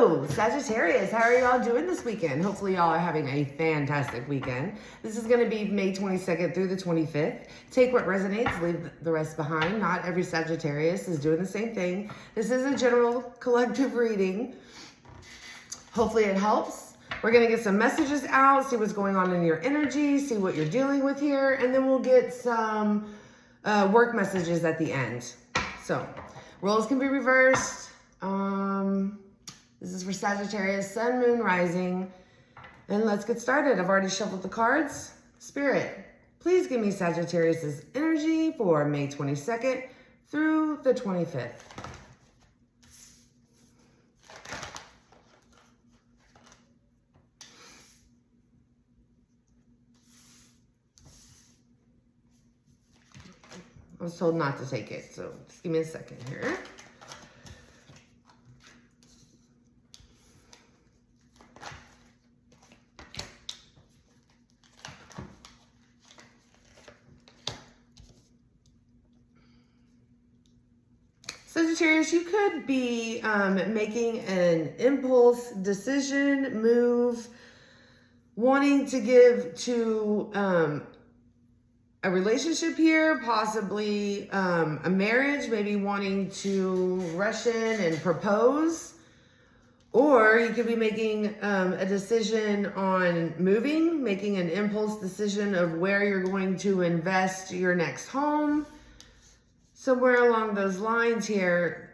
Hello, Sagittarius. How are y'all doing this weekend? Hopefully y'all are having a fantastic weekend. This is going to be May 22nd through the 25th. Take what resonates, leave the rest behind. Not every Sagittarius is doing the same thing. This is a general collective reading. Hopefully it helps. We're going to get some messages out, see what's going on in your energy, see what you're dealing with here, and then we'll get some work messages at the end. So, roles can be reversed. This is for Sagittarius, Sun, Moon, Rising. And let's get started. I've already shuffled the cards. Spirit, please give me Sagittarius's energy for May 22nd through the 25th. I was told not to take it, so just give me a second here. Sagittarius, you could be making an impulse decision, move, wanting to give to a relationship here, possibly a marriage, maybe wanting to rush in and propose. Or you could be making a decision on moving, making an impulse decision of where you're going to invest your next home. Somewhere along those lines here,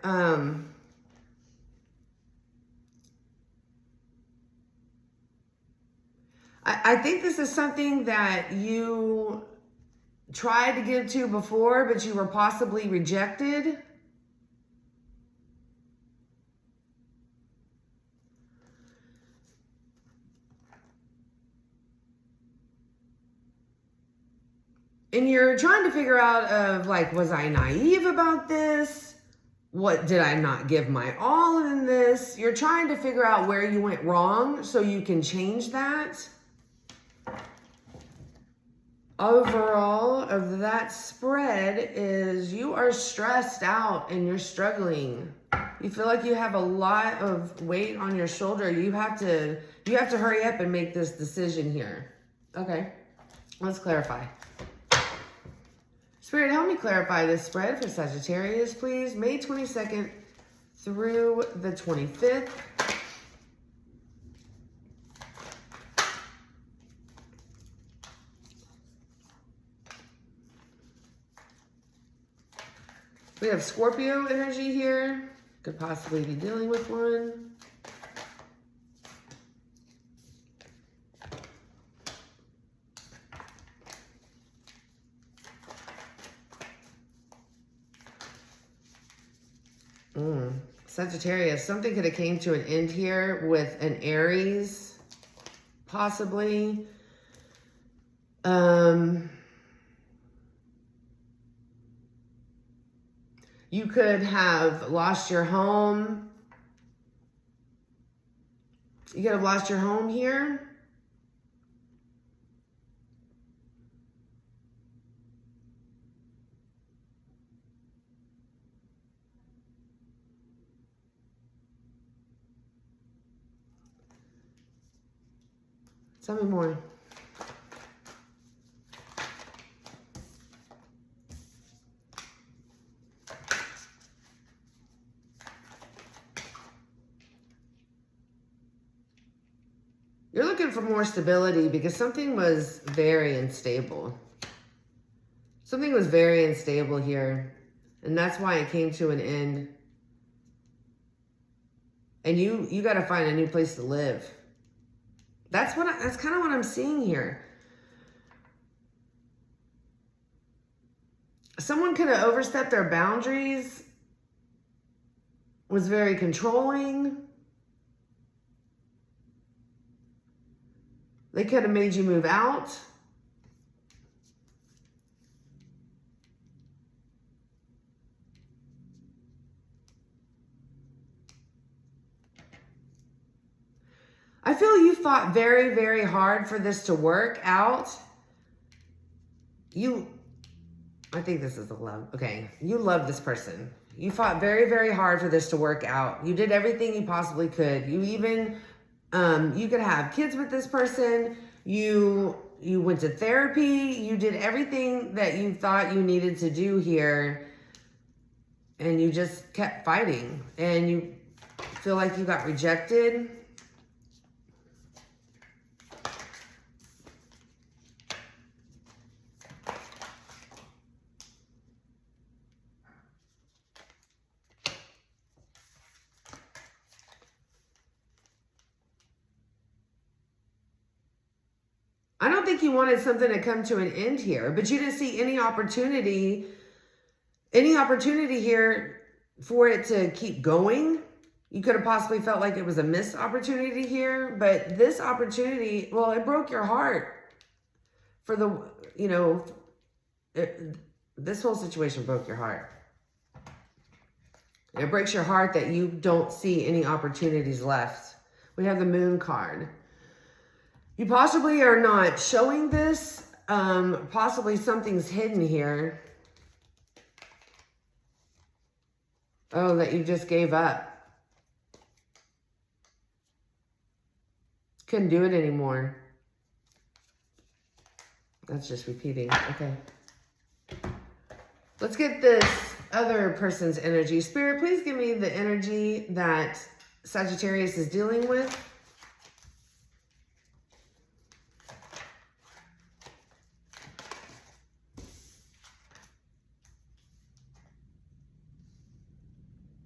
I think this is something that you tried to give to before, but you were possibly rejected. And you're trying to figure out of like, was I naive about this? What did I not give my all in this? You're trying to figure out where you went wrong so you can change that. Overall of that spread is you are stressed out and you're struggling. You feel like you have a lot of weight on your shoulder. You have to hurry up and make this decision here. Okay, let's clarify. Spirit, help me clarify this spread for Sagittarius, please. May 22nd through the 25th. We have Scorpio energy here. Could possibly be dealing with one. Sagittarius, something could have came to an end here with an Aries, possibly. You could have lost your home. You could have lost your home here. Tell me more. You're looking for more stability because something was very unstable. Something was very unstable here. And that's why it came to an end. And you got to find a new place to live. That's kind of what I'm seeing here. Someone could have overstepped their boundaries, was very controlling. They could have made you move out. I feel you fought very, very hard for this to work out. I think this is the love. Okay, you love this person. You fought very, very hard for this to work out. You did everything you possibly could. You even, you could have kids with this person. You went to therapy. You did everything that you thought you needed to do here. And you just kept fighting. And you feel like you got rejected. I don't think you wanted something to come to an end here, but you didn't see any opportunity here for it to keep going. You could have possibly felt like it was a missed opportunity here, but this opportunity, well, it broke your heart for the, you know, this whole situation broke your heart. It breaks your heart that you don't see any opportunities left. We have the Moon card. You possibly are not showing this. Possibly something's hidden here. Oh, that you just gave up. Couldn't do it anymore. That's just repeating. Okay. Let's get this other person's energy. Spirit, please give me the energy that Sagittarius is dealing with.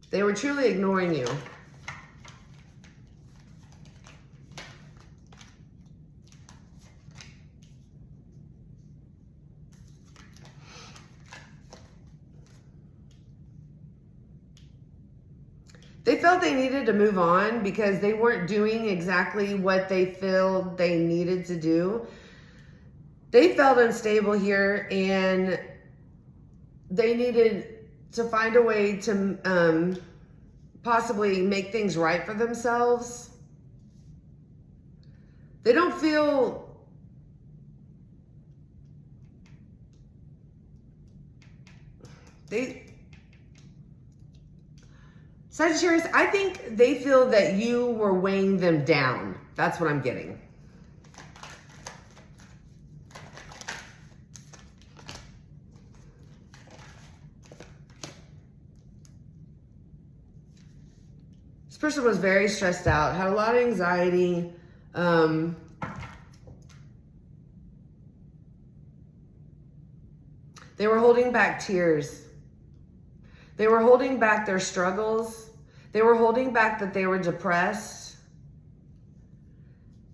They were truly ignoring you. They felt they needed to move on because they weren't doing exactly what they feel they needed to do. They felt unstable here and they needed to find a way to possibly make things right for themselves. They don't feel Sagittarius, I think they feel that you were weighing them down. That's what I'm getting. This person was very stressed out, had a lot of anxiety. They were holding back tears. They were holding back their struggles. They were holding back that they were depressed.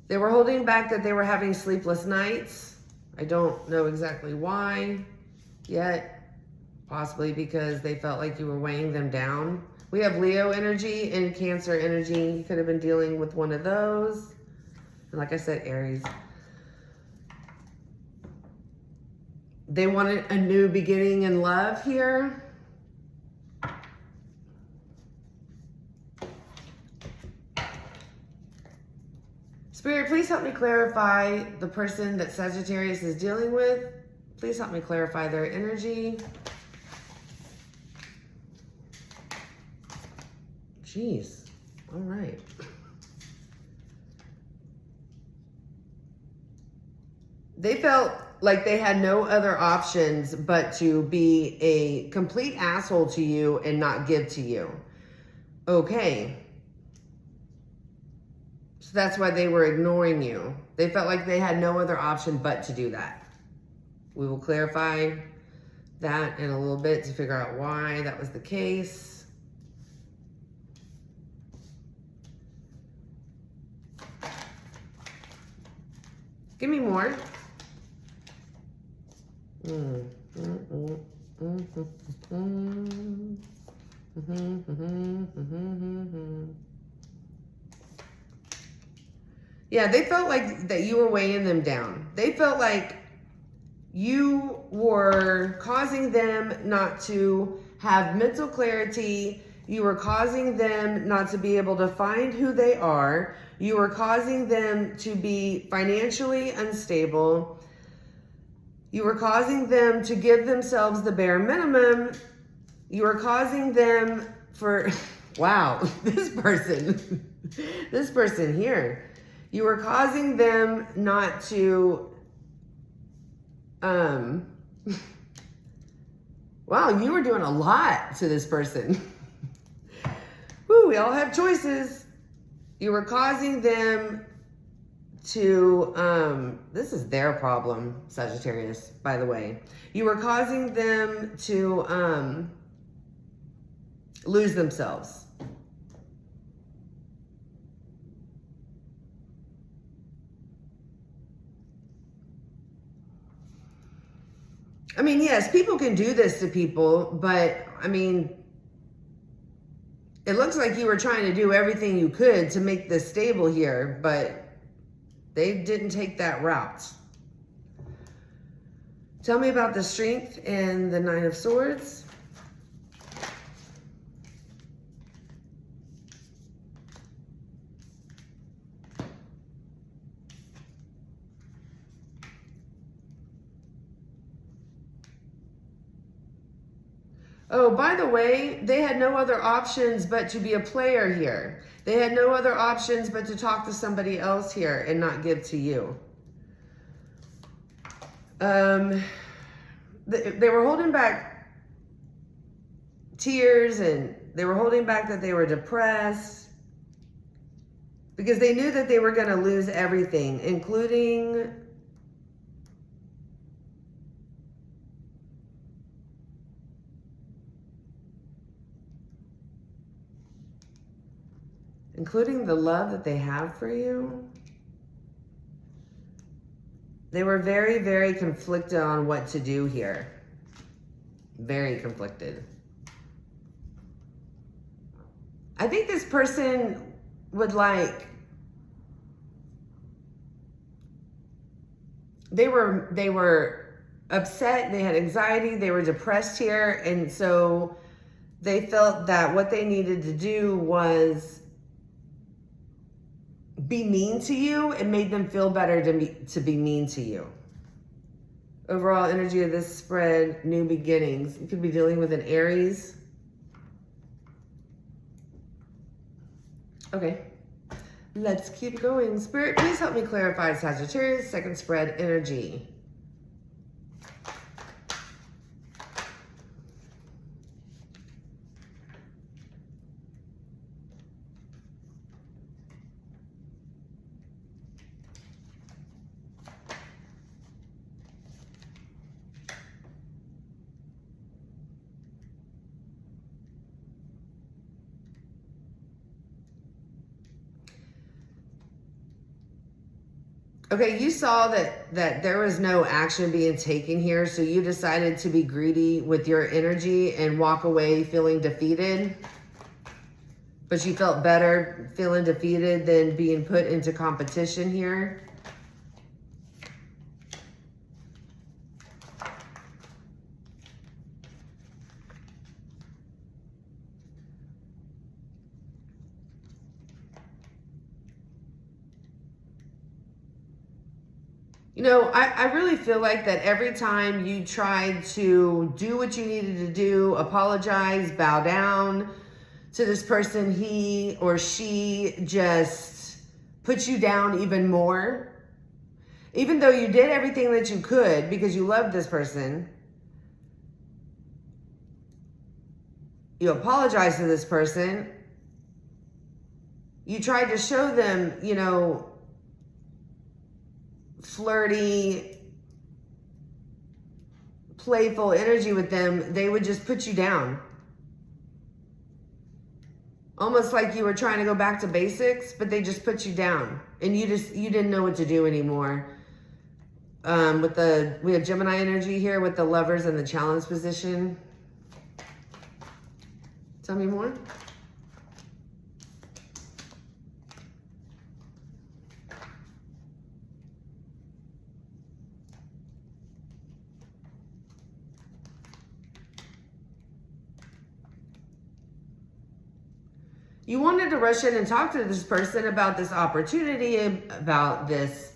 They were holding back that they were having sleepless nights. I don't know exactly why yet. Possibly because they felt like you were weighing them down. We have Leo energy and Cancer energy. You could have been dealing with one of those. And like I said, Aries. They wanted a new beginning in love here. Spirit, please help me clarify the person that Sagittarius is dealing with. Please help me clarify their energy. Jeez. All right. They felt like they had no other options but to be a complete asshole to you and not give to you. Okay. So that's why they were ignoring you. They felt like they had no other option but to do that. We will clarify that in a little bit to figure out why that was the case. Give me more. Yeah, they felt like that you were weighing them down. They felt like you were causing them not to have mental clarity. You were causing them not to be able to find who they are. You were causing them to be financially unstable. You were causing them to give themselves the bare minimum You are causing them for, wow, this person here, you are causing them not to, wow, you were doing a lot to this person. Woo, we all have choices. You were causing them to, this is their problem, Sagittarius, by the way. You were causing them to lose themselves. I mean, yes, people can do this to people, but I mean, it looks like you were trying to do everything you could to make this stable here, but they didn't take that route. Tell me about the Strength and the Nine of Swords. Oh, by the way, they had no other options but to be a player here. They had no other options but to talk to somebody else here and not give to you. They were holding back tears, and they were holding back that they were depressed because they knew that they were going to lose everything, including the love that they have for you. They were very, very conflicted on what to do here. Very conflicted. I think this person would like, they were upset, they had anxiety, they were depressed here, and so they felt that what they needed to do was be mean to you. It made them feel better to be mean to you. Overall energy of this spread, new beginnings. You could be dealing with an Aries. Okay, let's keep going. Spirit, please help me clarify Sagittarius second spread energy. Okay, you saw that there was no action being taken here, so you decided to be greedy with your energy and walk away feeling defeated. But you felt better feeling defeated than being put into competition here. You know, I really feel like that every time you tried to do what you needed to do, apologize, bow down to this person, he or she just put you down even more. Even though you did everything that you could because you loved this person, you apologize to this person, you tried to show them, you know, flirty, playful energy with them, they would just put you down. Almost like you were trying to go back to basics, but they just put you down. And you didn't know what to do anymore. We have Gemini energy here with the Lovers and the Challenge position. Tell me more. You wanted to rush in and talk to this person about this opportunity, about this,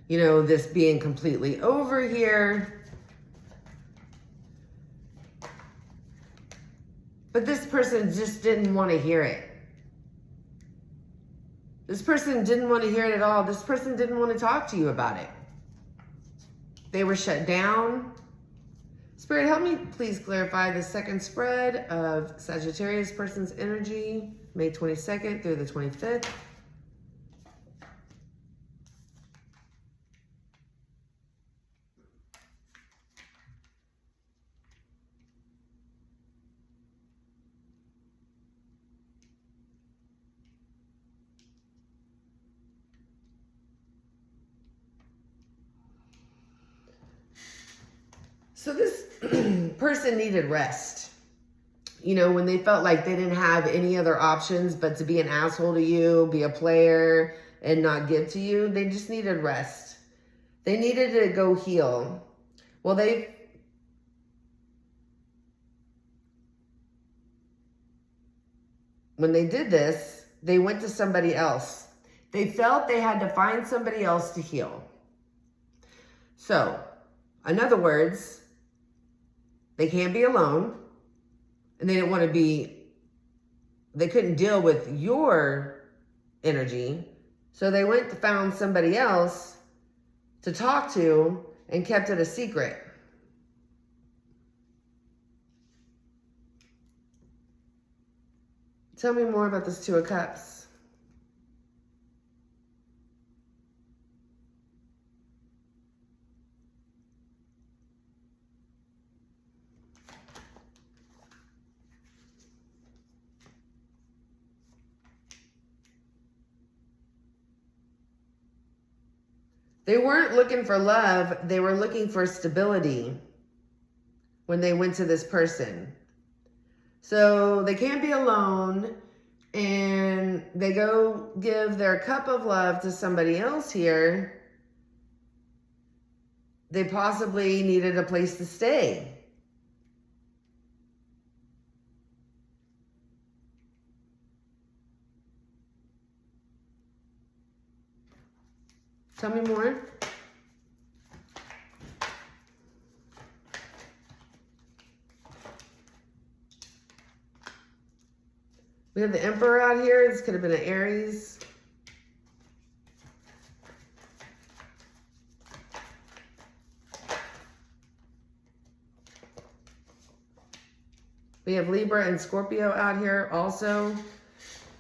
you know, this being completely over here. But this person just didn't want to hear it. This person didn't want to hear it at all. This person didn't want to talk to you about it. They were shut down. Spirit, help me please clarify the second spread of Sagittarius person's energy, May 22nd through the 25th. So this person needed rest. You know, when they felt like they didn't have any other options but to be an asshole to you, be a player, and not give to you, they just needed rest. They needed to go heal. Well, when they did this, they went to somebody else. They felt they had to find somebody else to heal. So, in other words, they can't be alone, and they didn't want to be, they couldn't deal with your energy, so they went and found somebody else to talk to and kept it a secret. Tell me more about this Two of Cups. They weren't looking for love. They were looking for stability when they went to this person. So they can't be alone, and they go give their cup of love to somebody else here. They possibly needed a place to stay. Tell me more. We have the Emperor out here. This could have been an Aries. We have Libra and Scorpio out here also.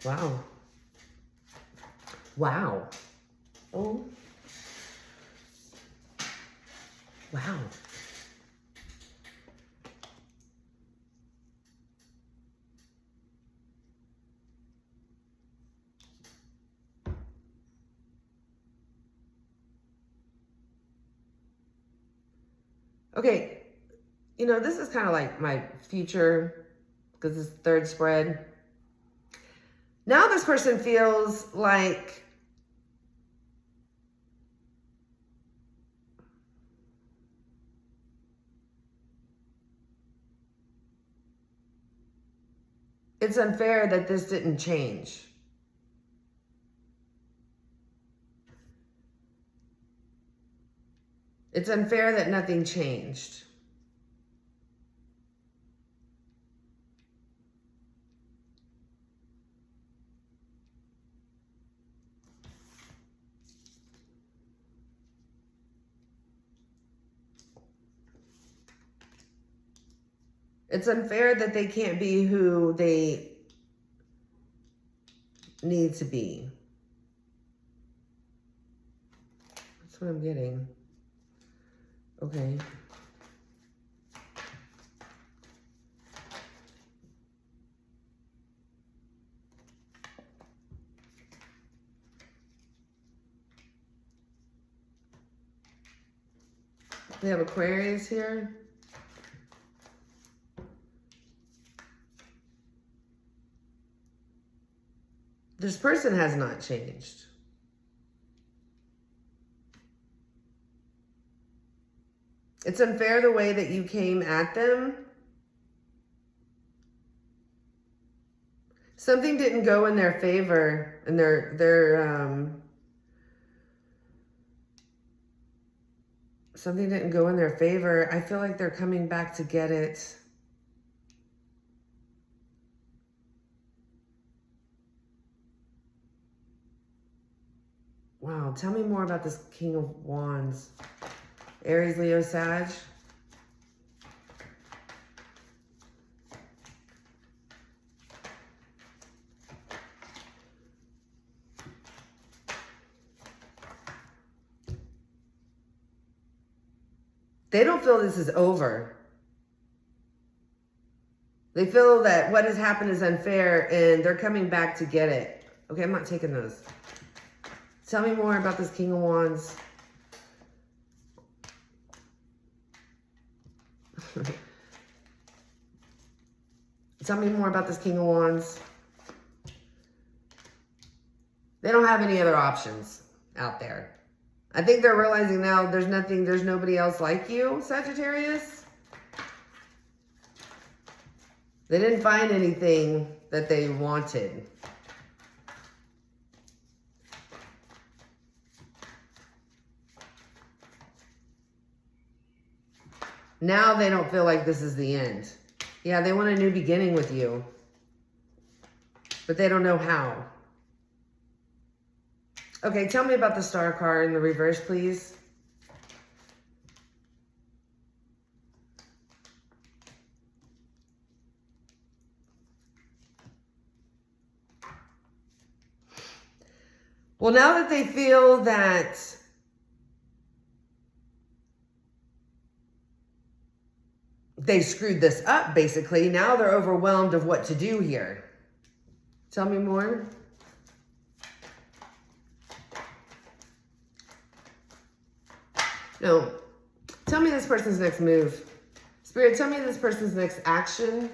Wow. Wow. Oh. Wow. Okay, you know, this is kind of like my future, because it's third spread. Now this person feels like it's unfair that this didn't change. It's unfair that nothing changed. It's unfair that they can't be who they need to be. That's what I'm getting. Okay. We have Aquarius here. This person has not changed. It's unfair the way that you came at them. Something didn't go in their favor, and something didn't go in their favor. I feel like they're coming back to get it. Wow, tell me more about this King of Wands. Aries, Leo, Sag. They don't feel this is over. They feel that what has happened is unfair and they're coming back to get it. Okay, I'm not taking those. Tell me more about this King of Wands. Tell me more about this King of Wands. They don't have any other options out there. I think they're realizing now there's nobody else like you, Sagittarius. They didn't find anything that they wanted. Now they don't feel like this is the end. Yeah, they want a new beginning with you. But they don't know how. Okay, tell me about the Star card in the reverse, please. Well, now that they feel that they screwed this up, basically, now they're overwhelmed of what to do here. Tell me more. No. Tell me this person's next move. Spirit, tell me this person's next action.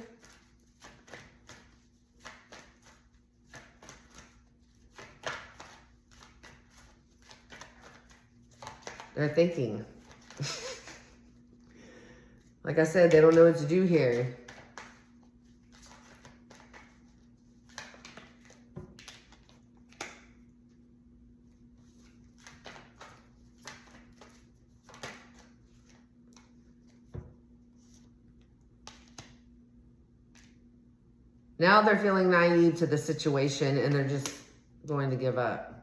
They're thinking. Like I said, they don't know what to do here. Now they're feeling naive to the situation and they're just going to give up.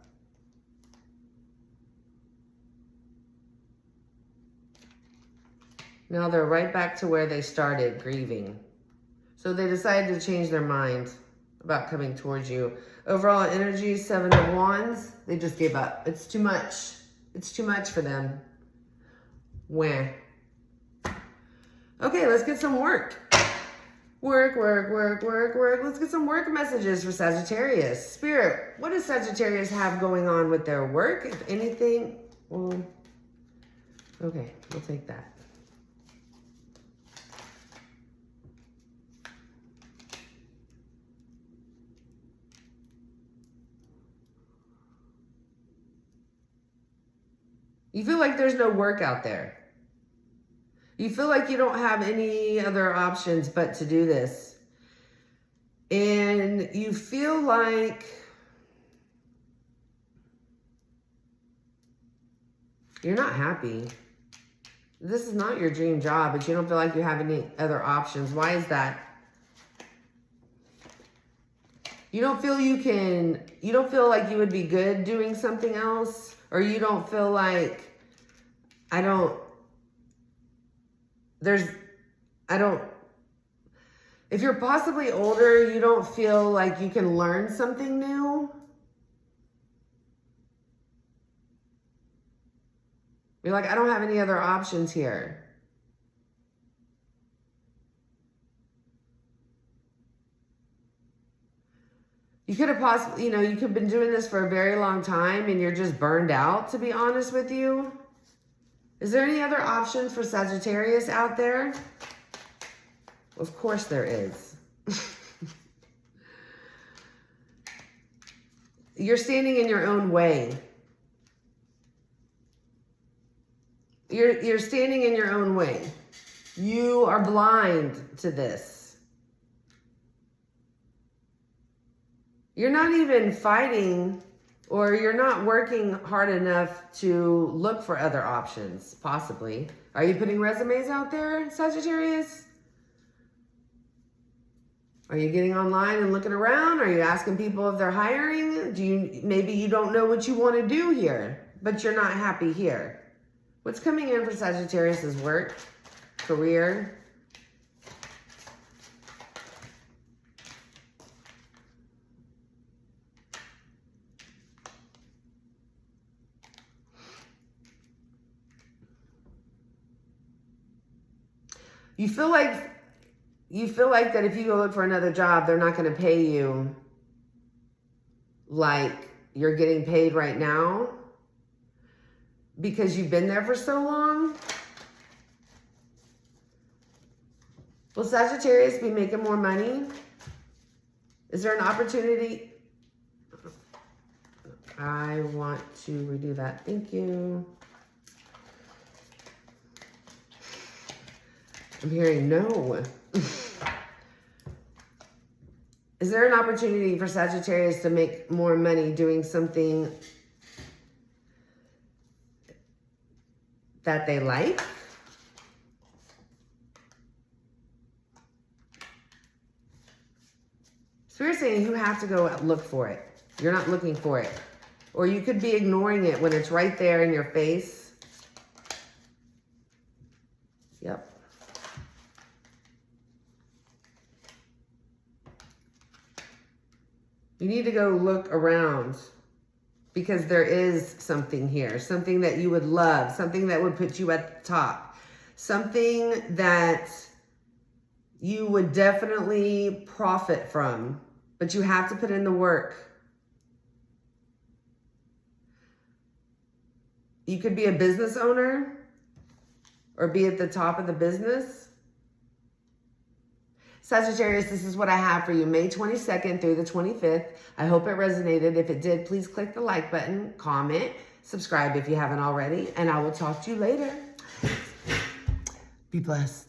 Now they're right back to where they started, grieving. So they decided to change their mind about coming towards you. Overall energy, 7 of Wands, they just gave up. It's too much. It's too much for them. Where? Okay, let's get some work. Work. Let's get some work messages for Sagittarius. Spirit, what does Sagittarius have going on with their work? If anything, well, okay, we'll take that. You feel like there's no work out there. You feel like you don't have any other options but to do this. And you feel like you're not happy. This is not your dream job, but you don't feel like you have any other options. Why is that? You don't feel like you would be good doing something else, or you don't feel like, if you're possibly older, you don't feel like you can learn something new. You're like, I don't have any other options here. You could have possibly, you could have been doing this for a very long time and you're just burned out, to be honest with you. Is there any other options for Sagittarius out there? Of course there is. You're standing in your own way. You're standing in your own way. You are blind to this. You're not even fighting, or you're not working hard enough to look for other options, possibly. Are you putting resumes out there, Sagittarius? Are you getting online and looking around? Are you asking people if they're hiring? Maybe you don't know what you want to do here, but you're not happy here. What's coming in for Sagittarius is work, career. You feel like that if you go look for another job, they're not going to pay you like you're getting paid right now because you've been there for so long. Will Sagittarius be making more money? Is there an opportunity? I want to redo that. Thank you. I'm hearing no. Is there an opportunity for Sagittarius to make more money doing something that they like? Spirit's saying you have to go look for it. You're not looking for it. Or you could be ignoring it when it's right there in your face. Yep. You need to go look around because there is something here, something that you would love, something that would put you at the top, something that you would definitely profit from, but you have to put in the work. You could be a business owner or be at the top of the business. Sagittarius, this is what I have for you, May 22nd through the 25th. I hope it resonated. If it did, please click the like button, comment, subscribe if you haven't already, and I will talk to you later. Be blessed.